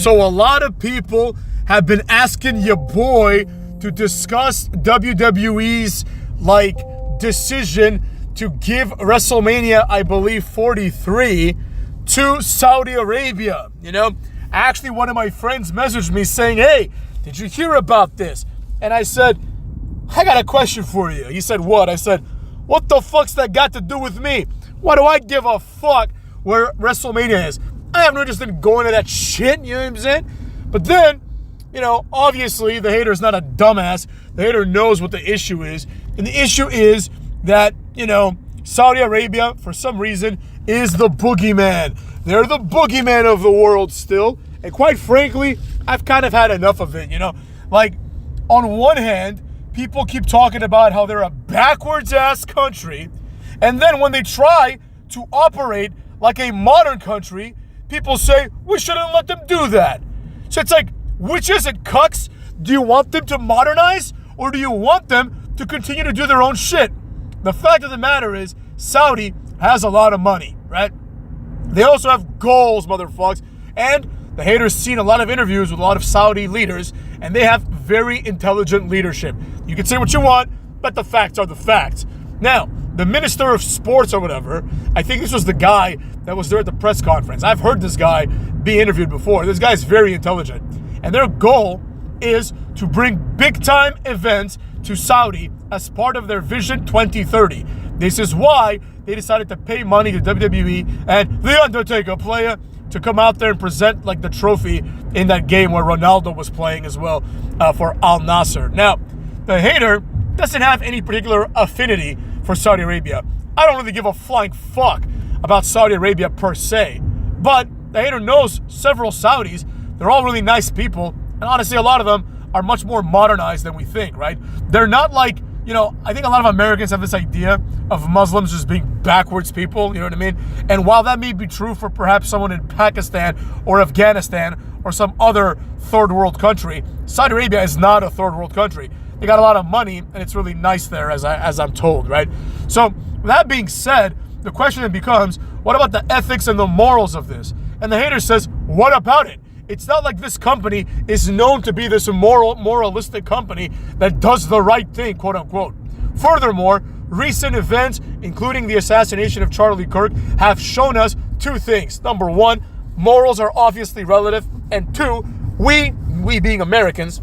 So a lot of people have been asking your boy to discuss WWE's decision to give WrestleMania, I believe 43, to Saudi Arabia. Actually, one of my friends messaged me saying, "Hey, did you hear about this?" And I said, "I got a question for you." He said, "What?" I said, "What the fuck's that got to do with me? Why do I give a fuck where WrestleMania is? I have no interest in going to that shit," you know what I'm saying? But then, obviously the hater is not a dumbass. The hater knows what the issue is. And the issue is that, Saudi Arabia, for some reason, is the boogeyman. They're the boogeyman of the world still. And quite frankly, I've kind of had enough of it, on one hand, people keep talking about how they're a backwards-ass country. And then when they try to operate like a modern country, people say, we shouldn't let them do that. So it's like, which is it, cucks? Do you want them to modernize, or do you want them to continue to do their own shit? The fact of the matter is, Saudi has a lot of money, right? They also have goals, motherfuckers. And the haters seen a lot of interviews with a lot of Saudi leaders, and they have very intelligent leadership. You can say what you want, but the facts are the facts. Now, the Minister of Sports or whatever, I think this was the guy that was there at the press conference. I've heard this guy be interviewed before. This guy is very intelligent. And their goal is to bring big-time events to Saudi as part of their Vision 2030. This is why they decided to pay money to WWE and The Undertaker player to come out there and present the trophy in that game where Ronaldo was playing as well for Al Nassr. Now, the hater doesn't have any particular affinity for Saudi Arabia. I don't really give a flying fuck about Saudi Arabia per se, but the hater knows several Saudis. They're all really nice people, and honestly, a lot of them are much more modernized than we think, right? They're not like, I think a lot of Americans have this idea of Muslims just being backwards people, you know what I mean? And while that may be true for perhaps someone in Pakistan or Afghanistan or some other third world country, Saudi Arabia is not a third world country. They got a lot of money, and it's really nice there, as I'm told, right? So, with that being said, the question then becomes, what about the ethics and the morals of this? And the hater says, what about it? It's not like this company is known to be this moralistic company that does the right thing, quote unquote. Furthermore, recent events, including the assassination of Charlie Kirk, have shown us two things. Number one, morals are obviously relative. And two, we being Americans,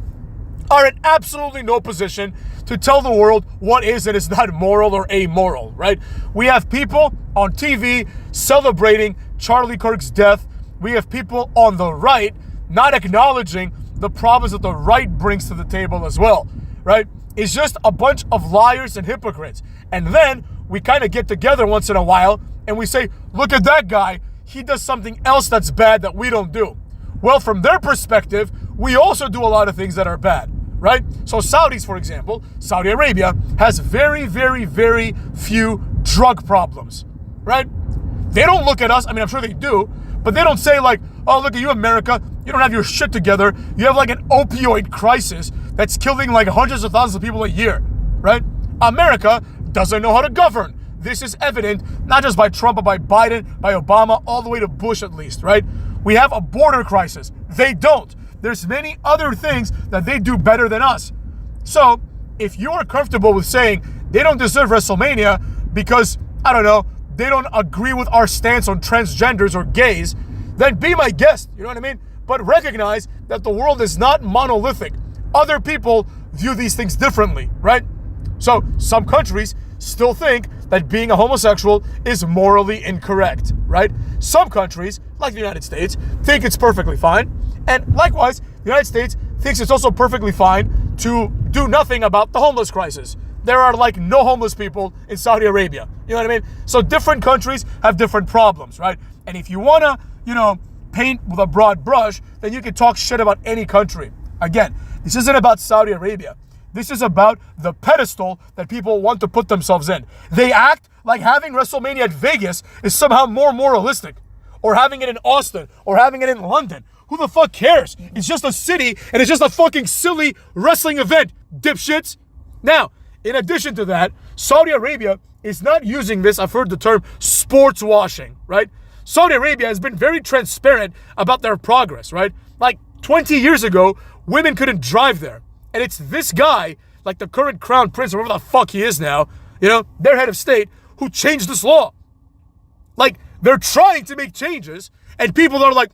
are in absolutely no position to tell the world what is and is not moral or amoral, right? We have people on TV celebrating Charlie Kirk's death. We have people on the right not acknowledging the problems that the right brings to the table as well, right? It's just a bunch of liars and hypocrites. And then we kind of get together once in a while and we say, look at that guy. He does something else that's bad that we don't do. Well, from their perspective, we also do a lot of things that are bad, right? So Saudis, for example, Saudi Arabia has very, very, very few drug problems, right? They don't look at us. I mean, I'm sure they do, but they don't say oh, look at you, America. You don't have your shit together. You have an opioid crisis that's killing hundreds of thousands of people a year, right? America doesn't know how to govern. This is evident, not just by Trump, but by Biden, by Obama, all the way to Bush at least, right? We have a border crisis. They don't. There's many other things that they do better than us. So if you're comfortable with saying they don't deserve WrestleMania because, I don't know, they don't agree with our stance on transgenders or gays, then be my guest, you know what I mean? But recognize that the world is not monolithic. Other people view these things differently, right? So some countries still think that being a homosexual is morally incorrect, right? Some countries, like the United States, think it's perfectly fine. And likewise, the United States thinks it's also perfectly fine to do nothing about the homeless crisis. There are no homeless people in Saudi Arabia. You know what I mean? So different countries have different problems, right? And if you want to, paint with a broad brush, then you can talk shit about any country. Again, this isn't about Saudi Arabia. This is about the pedestal that people want to put themselves in. They act like having WrestleMania at Vegas is somehow more moralistic, or having it in Austin, or having it in London. Who the fuck cares? It's just a city, and it's just a fucking silly wrestling event, dipshits. Now, in addition to that, Saudi Arabia is not using this, I've heard the term, sports washing, right? Saudi Arabia has been very transparent about their progress, right? Like 20 years ago, women couldn't drive there. And it's this guy, like the current crown prince, or whatever the fuck he is now, their head of state, who changed this law. Like, they're trying to make changes, and people are like,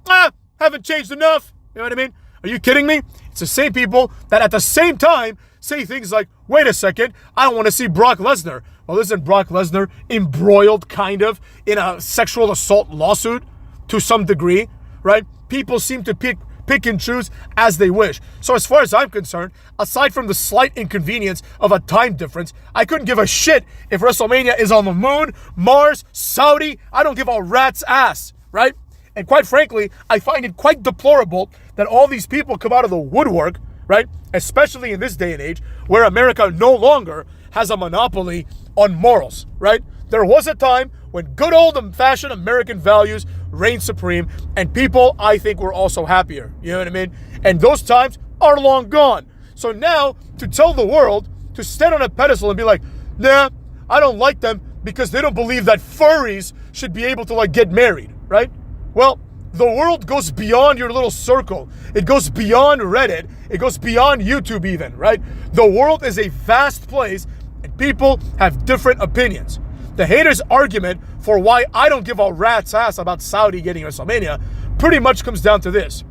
haven't changed enough. You know what I mean? Are you kidding me? It's the same people that at the same time say things like, wait a second, I don't want to see Brock Lesnar. Well, isn't Brock Lesnar embroiled kind of in a sexual assault lawsuit to some degree, right? People seem to pick and choose as they wish. So as far as I'm concerned, aside from the slight inconvenience of a time difference, I couldn't give a shit if WrestleMania is on the moon, Mars, Saudi. I don't give a rat's ass, right? And quite frankly, I find it quite deplorable that all these people come out of the woodwork, right? Especially in this day and age where America no longer has a monopoly on morals, right? There was a time when good old-fashioned American values reigned supreme, and people, I think, were also happier. You know what I mean? And those times are long gone. So now, to tell the world to stand on a pedestal and be like, nah, I don't like them because they don't believe that furries should be able to, like, get married, right? Well, the world goes beyond your little circle. It goes beyond Reddit. It goes beyond YouTube even, right? The world is a vast place, and people have different opinions. The haters' argument for why I don't give a rat's ass about Saudi getting WrestleMania pretty much comes down to this.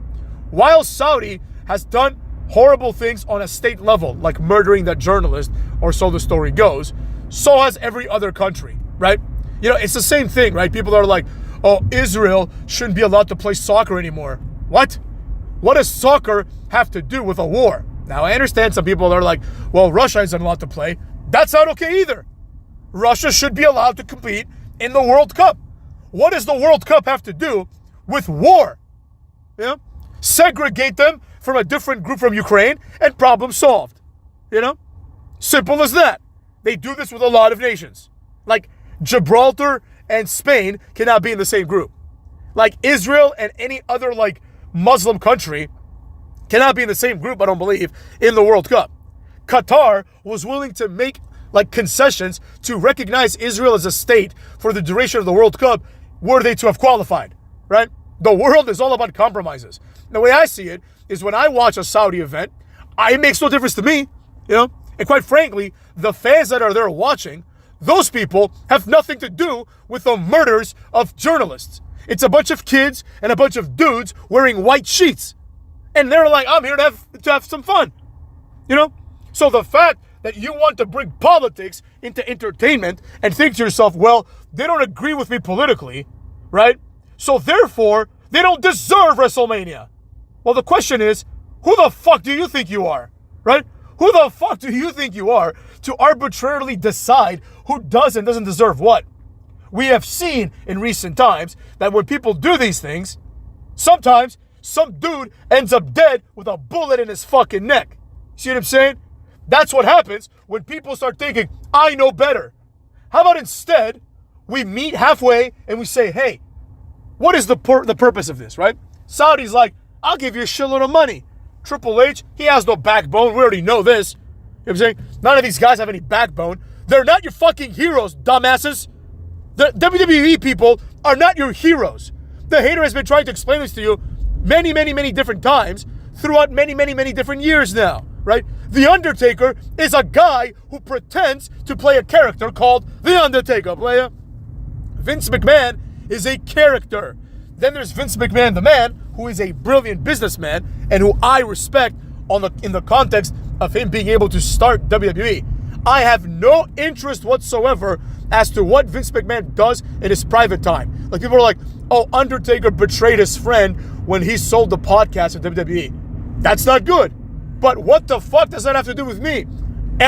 While Saudi has done horrible things on a state level, like murdering that journalist, or so the story goes, so has every other country, right? It's the same thing, right? People are like, oh, Israel shouldn't be allowed to play soccer anymore. What? What does soccer have to do with a war? Now, I understand some people are like, well, Russia isn't allowed to play. That's not okay either. Russia should be allowed to compete in the World Cup. What does the World Cup have to do with war? Segregate them from a different group from Ukraine and problem solved. Simple as that. They do this with a lot of nations. Like Gibraltar and Spain cannot be in the same group. Like Israel and any other like Muslim country cannot be in the same group, I don't believe, in the World Cup. Qatar was willing to make like concessions to recognize Israel as a state for the duration of the World Cup were they to have qualified, right? The world is all about compromises. The way I see it is when I watch a Saudi event, it makes no difference to me, And quite frankly, the fans that are there watching, those people have nothing to do with the murders of journalists. It's a bunch of kids and a bunch of dudes wearing white sheets. And they're like, I'm here to have some fun, So the fact that you want to bring politics into entertainment and think to yourself, well, they don't agree with me politically, right? So therefore, they don't deserve WrestleMania. Well, the question is, who the fuck do you think you are, right? Who the fuck do you think you are to arbitrarily decide who does and doesn't deserve what? We have seen in recent times that when people do these things, sometimes some dude ends up dead with a bullet in his fucking neck. See what I'm saying? That's what happens when people start thinking, I know better. How about instead, we meet halfway and we say, hey, what is the purpose of this, right? Saudi's like, I'll give you a shitload of money. Triple H, he has no backbone. We already know this. You know what I'm saying? None of these guys have any backbone. They're not your fucking heroes, dumbasses. The WWE people are not your heroes. The hater has been trying to explain this to you many, many, many different times throughout many, many, many different years now, right? The Undertaker is a guy who pretends to play a character called The Undertaker, playa. Vince McMahon is a character. Then there's Vince McMahon, the man, who is a brilliant businessman and who I respect in the context of him being able to start WWE. I have no interest whatsoever as to what Vince McMahon does in his private time. Like, people are like, oh, Undertaker betrayed his friend when he sold the podcast at WWE. That's not good. But what the fuck does that have to do with me?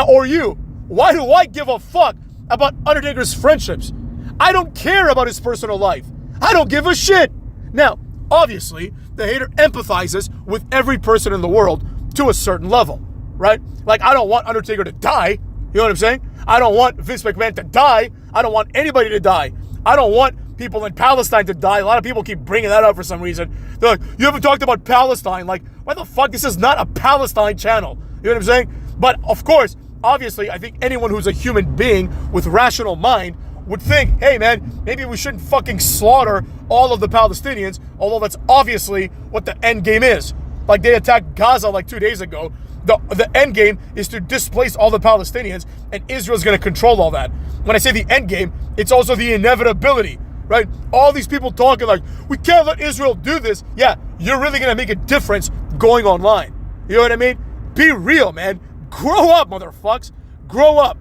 Or you? Why do I give a fuck about Undertaker's friendships? I don't care about his personal life. I don't give a shit. Now, obviously, the hater empathizes with every person in the world to a certain level, right? Like, I don't want Undertaker to die. You know what I'm saying? I don't want Vince McMahon to die. I don't want anybody to die. I don't want people in Palestine to die. A lot of people keep bringing that up for some reason. They're like, you haven't talked about Palestine. Like, why the fuck? This is not a Palestine channel. You know what I'm saying? But, of course, obviously, I think anyone who's a human being with rational mind would think, hey man, maybe we shouldn't fucking slaughter all of the Palestinians, although that's obviously what the end game is. Like they attacked Gaza like 2 days ago. The end game is to displace all the Palestinians, and Israel's going to control all that. When I say the end game, it's also the inevitability, right? All these people talking like, we can't let Israel do this. Yeah, you're really going to make a difference going online. You know what I mean? Be real, man. Grow up, motherfucks. Grow up.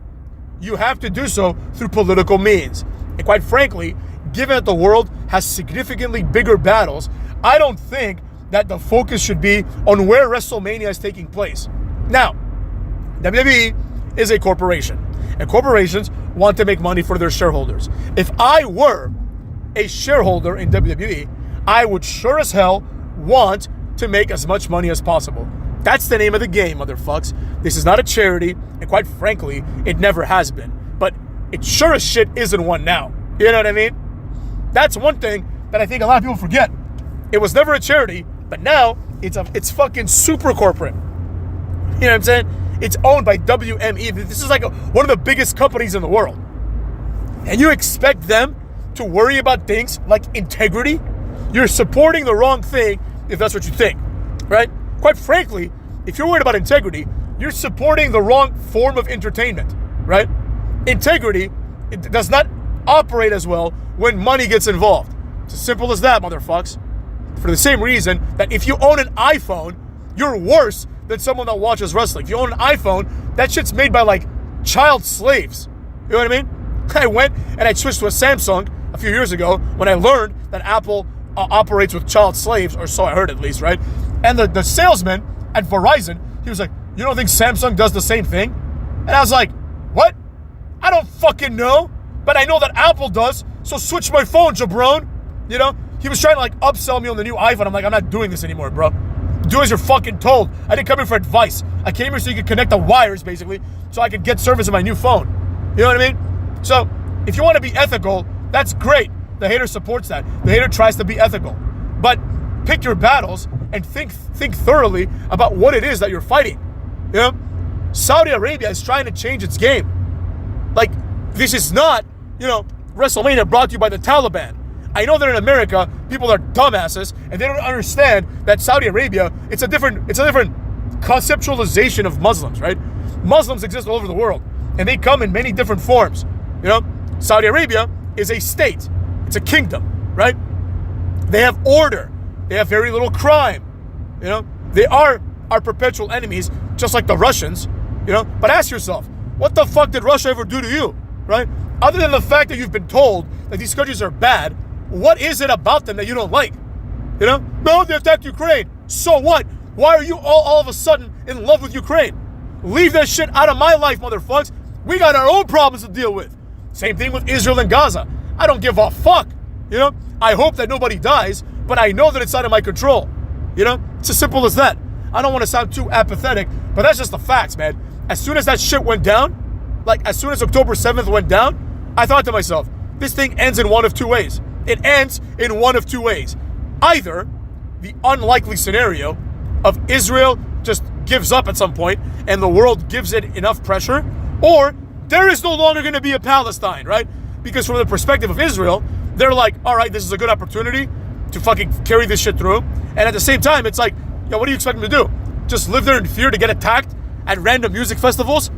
You have to do so through political means. And quite frankly, given that the world has significantly bigger battles, I don't think that the focus should be on where WrestleMania is taking place. Now, WWE is a corporation, and corporations want to make money for their shareholders. If I were a shareholder in WWE, I would sure as hell want to make as much money as possible. That's the name of the game, motherfucks. This is not a charity, and quite frankly, it never has been. But it sure as shit isn't one now. You know what I mean? That's one thing that I think a lot of people forget. It was never a charity, but now it's fucking super corporate. You know what I'm saying? It's owned by WME. This is like one of the biggest companies in the world. And you expect them to worry about things like integrity? You're supporting the wrong thing if that's what you think, right? Quite frankly, if you're worried about integrity, you're supporting the wrong form of entertainment, right? Integrity, it does not operate as well when money gets involved. It's as simple as that, motherfucks. For the same reason that if you own an iPhone, you're worse than someone that watches wrestling. If you own an iPhone, that shit's made by like child slaves. You know what I mean? I went and I switched to a Samsung a few years ago when I learned that Apple operates with child slaves, or so I heard at least, right? And the salesman at Verizon, he was like, you don't think Samsung does the same thing? And I was like, what? I don't fucking know, but I know that Apple does, so switch my phone, jabron. You know? He was trying to like upsell me on the new iPhone. I'm like, I'm not doing this anymore, bro. Do as you're fucking told. I didn't come here for advice. I came here so you could connect the wires, basically, so I could get service on my new phone. You know what I mean? So, if you want to be ethical, that's great. The hater supports that. The hater tries to be ethical. But pick your battles and think thoroughly about what it is that you're fighting. You know? Saudi Arabia is trying to change its game. Like, this is not, WrestleMania brought to you by the Taliban. I know that in America, people are dumbasses and they don't understand that Saudi Arabia, it's a different conceptualization of Muslims, right? Muslims exist all over the world and they come in many different forms. Saudi Arabia is a state. It's a kingdom, right? They have order. They have very little crime. They are our perpetual enemies, just like the Russians, But ask yourself, what the fuck did Russia ever do to you, right? Other than the fact that you've been told that these countries are bad, what is it about them that you don't like? No, they attacked Ukraine. So what? Why are you all of a sudden in love with Ukraine? Leave that shit out of my life, motherfuckers. We got our own problems to deal with. Same thing with Israel and Gaza. I don't give a fuck. I hope that nobody dies, but I know that it's out of my control. It's as simple as that. I don't want to sound too apathetic, but that's just the facts, man. As soon as that shit went down, like as soon as October 7th went down, I thought to myself, this thing ends in one of two ways. It ends in one of two ways. Either the unlikely scenario of Israel just gives up at some point and the world gives it enough pressure, or there is no longer going to be a Palestine, right? Because from the perspective of Israel, they're like, all right, this is a good opportunity to fucking carry this shit through. And at the same time, it's like, what do you expect them to do? Just live there in fear to get attacked at random music festivals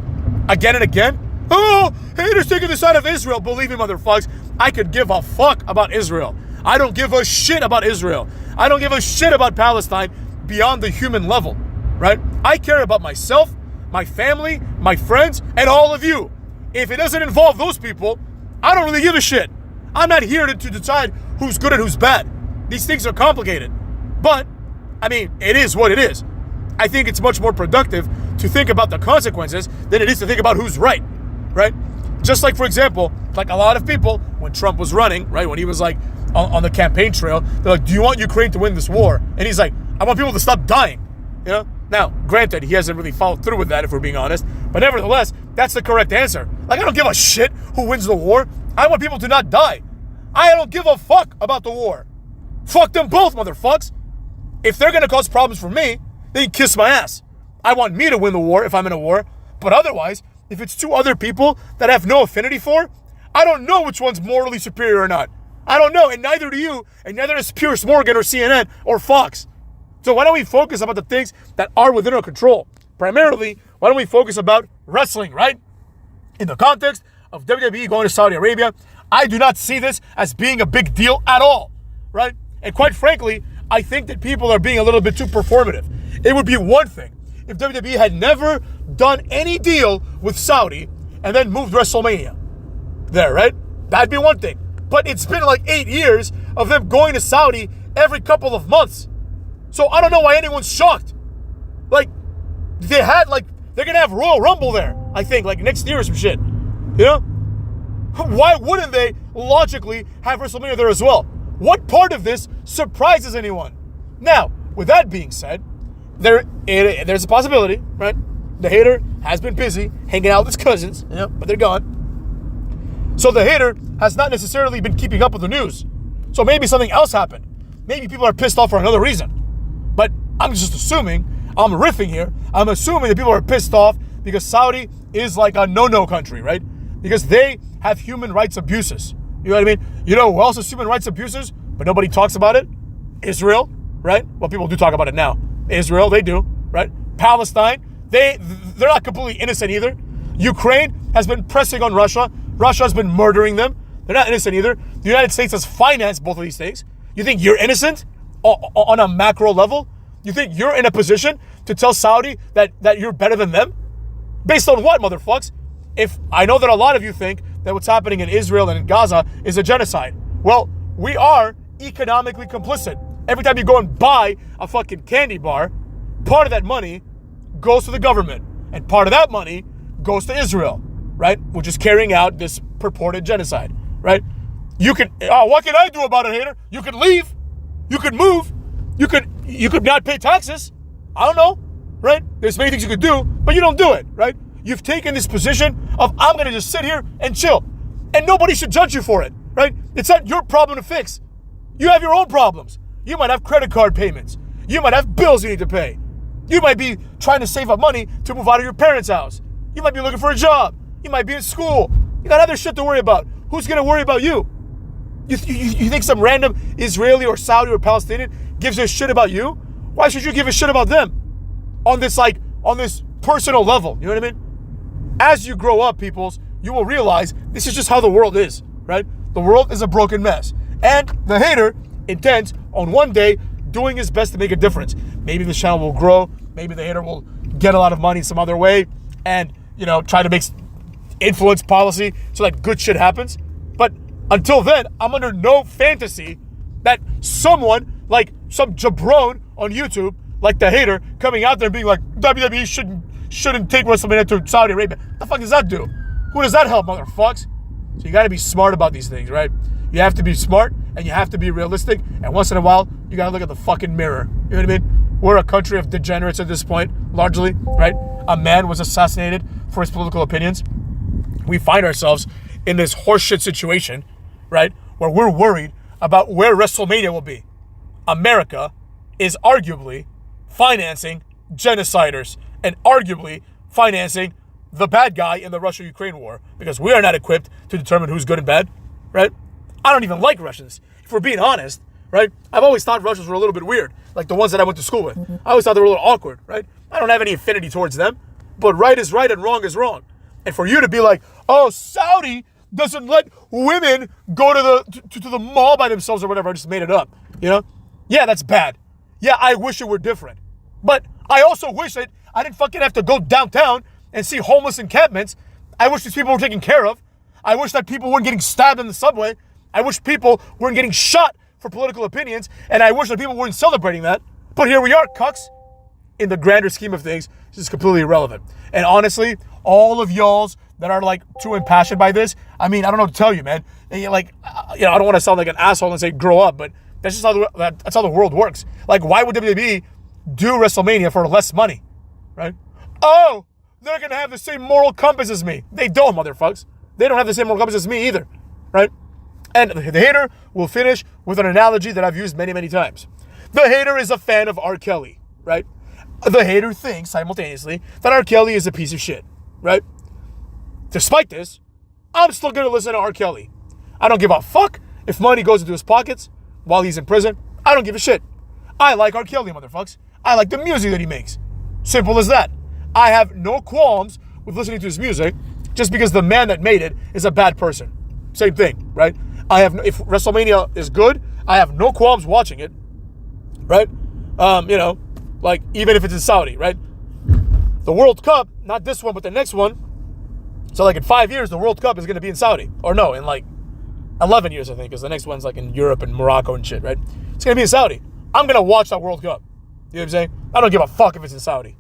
again and again? Oh, haters taking the side of Israel. Believe me, motherfuckers, I could give a fuck about Israel. I don't give a shit about Israel. I don't give a shit about Palestine beyond the human level, right? I care about myself, my family, my friends, and all of you. If it doesn't involve those people, I don't really give a shit. I'm not here to decide who's good and who's bad. These things are complicated. But, it is what it is. I think it's much more productive to think about the consequences than it is to think about who's right? Just like, for example, like a lot of people, when Trump was running, right, when he was like on the campaign trail, they're like, do you want Ukraine to win this war? And he's like, I want people to stop dying, Now, granted, he hasn't really followed through with that, if we're being honest, but nevertheless, that's the correct answer. Like, I don't give a shit who wins the war. I want people to not die. I don't give a fuck about the war. Fuck them both, motherfucks. If they're going to cause problems for me, they can kiss my ass. I want me to win the war if I'm in a war, but otherwise, if it's two other people that I have no affinity for, I don't know which one's morally superior or not. I don't know, and neither do you, and neither does Piers Morgan or CNN or Fox. So why don't we focus about the things that are within our control? Primarily, why don't we focus about wrestling, right? In the context of WWE going to Saudi Arabia, I do not see this as being a big deal at all, right? And quite frankly, I think that people are being a little bit too performative. It would be one thing if WWE had never done any deal with Saudi and then moved WrestleMania there, right? That'd be one thing. But it's been like 8 years of them going to Saudi every couple of months. So I don't know why anyone's shocked. Like, they're going to have Royal Rumble there, I think, like next year or some shit. You know? Why wouldn't they logically have WrestleMania there as well? What part of this surprises anyone? Now, with that being said, there's a possibility, right? The hater has been busy hanging out with his cousins, but they're gone. So the hater has not necessarily been keeping up with the news. So maybe something else happened. Maybe people are pissed off for another reason. But I'm just assuming, I'm riffing here, I'm assuming that people are pissed off because Saudi is like a no-no country, right? Because they have human rights abuses. You know what I mean? You know who else has human rights abuses, but nobody talks about it? Israel, right? Well, people do talk about it now. Israel, they do, right? Palestine, they're not completely innocent either. Ukraine has been pressing on Russia. Russia has been murdering them. They're not innocent either. The United States has financed both of these things. You think you're innocent on a macro level? You think you're in a position to tell Saudi that you're better than them? Based on what, motherfucks? If I know that a lot of you think that what's happening in Israel and in Gaza is a genocide. Well, we are economically complicit. Every time you go and buy a fucking candy bar, part of that money goes to the government. And part of that money goes to Israel, right? Which is carrying out this purported genocide, right? What can I do about it, hater? You could leave. You could move. You could not pay taxes. I don't know, right? There's many things you could do, but you don't do it, right? You've taken this position of, I'm going to just sit here and chill. And nobody should judge you for it, right? It's not your problem to fix. You have your own problems. You might have credit card payments. You might have bills you need to pay. You might be trying to save up money to move out of your parents' house. You might be looking for a job. You might be in school. You got other shit to worry about. Who's going to worry about you? You think some random Israeli or Saudi or Palestinian gives a shit about you? Why should you give a shit about them? On this personal level, you know what I mean? As you grow up, peoples, you will realize this is just how the world is, right? The world is a broken mess. And the hater intends on one day doing his best to make a difference. Maybe the channel will grow. Maybe the hater will get a lot of money some other way and, try to make influence policy so that good shit happens. But until then, I'm under no fantasy that someone, like some jabron on YouTube, like the hater, coming out there and being like, WWE shouldn't take WrestleMania to Saudi Arabia. The fuck does that do? Who does that help, motherfucks? So you got to be smart about these things, right? You have to be smart and you have to be realistic. And once in a while, you got to look at the fucking mirror. You know what I mean? We're a country of degenerates at this point, largely, right? A man was assassinated for his political opinions. We find ourselves in this horseshit situation, right? Where we're worried about where WrestleMania will be. America is arguably financing genociders and arguably financing the bad guy in the Russia-Ukraine war because we are not equipped to determine who's good and bad, right? I don't even like Russians. If we're being honest, right? I've always thought Russians were a little bit weird, like the ones that I went to school with. I always thought they were a little awkward, right? I don't have any affinity towards them, but right is right and wrong is wrong. And for you to be like, oh, Saudi doesn't let women go to the mall by themselves or whatever, I just made it up, Yeah, that's bad. Yeah, I wish it were different. But I also wish that I didn't fucking have to go downtown and see homeless encampments. I wish these people were taken care of. I wish that people weren't getting stabbed in the subway. I wish people weren't getting shot for political opinions. And I wish that people weren't celebrating that. But here we are, cucks. In the grander scheme of things, this is completely irrelevant. And honestly, all of y'alls that are like too impassioned by this, I mean, I don't know what to tell you, man. And I don't want to sound like an asshole and say grow up, but that's just that's how the world works. Like, why would WWE do WrestleMania for less money, right? Oh, they're going to have the same moral compass as me. They don't, motherfuckers. They don't have the same moral compass as me either, right? And the hater will finish with an analogy that I've used many, many times. The hater is a fan of R. Kelly, right? The hater thinks simultaneously that R. Kelly is a piece of shit, right? Despite this, I'm still going to listen to R. Kelly. I don't give a fuck if money goes into his pockets while he's in prison. I don't give a shit. I like R. Kelly, motherfuckers. I like the music that he makes. Simple as that. I have no qualms with listening to his music just because the man that made it is a bad person. Same thing, right? If WrestleMania is good, I have no qualms watching it, right? Like even if it's in Saudi, right? The World Cup, not this one, but the next one. So like in 5 years, the World Cup is going to be in Saudi. Or no, in like 11 years, I think, because the next one's like in Europe and Morocco and shit, right? It's going to be in Saudi. I'm going to watch that World Cup. You know what I'm saying? I don't give a fuck if it's in Saudi.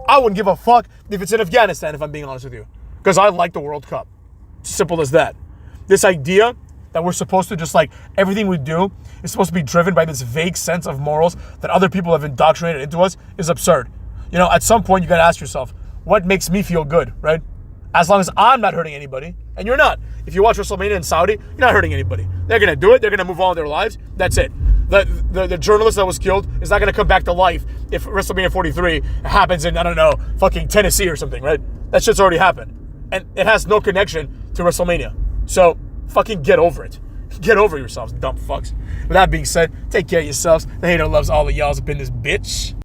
I wouldn't give a fuck if it's in Afghanistan, if I'm being honest with you. Because I like the World Cup. It's simple as that. This idea that we're supposed to just like, everything we do is supposed to be driven by this vague sense of morals that other people have indoctrinated into us is absurd. At some point you got to ask yourself, what makes me feel good, right? As long as I'm not hurting anybody, and you're not. If you watch WrestleMania in Saudi, you're not hurting anybody. They're going to do it. They're going to move on with their lives. That's it. The journalist that was killed is not going to come back to life if WrestleMania 43 happens in, I don't know, fucking Tennessee or something, right? That shit's already happened. And it has no connection to WrestleMania. So, fucking get over it. Get over yourselves, dumb fucks. With that being said, take care of yourselves. The hater loves all of y'all up in this bitch.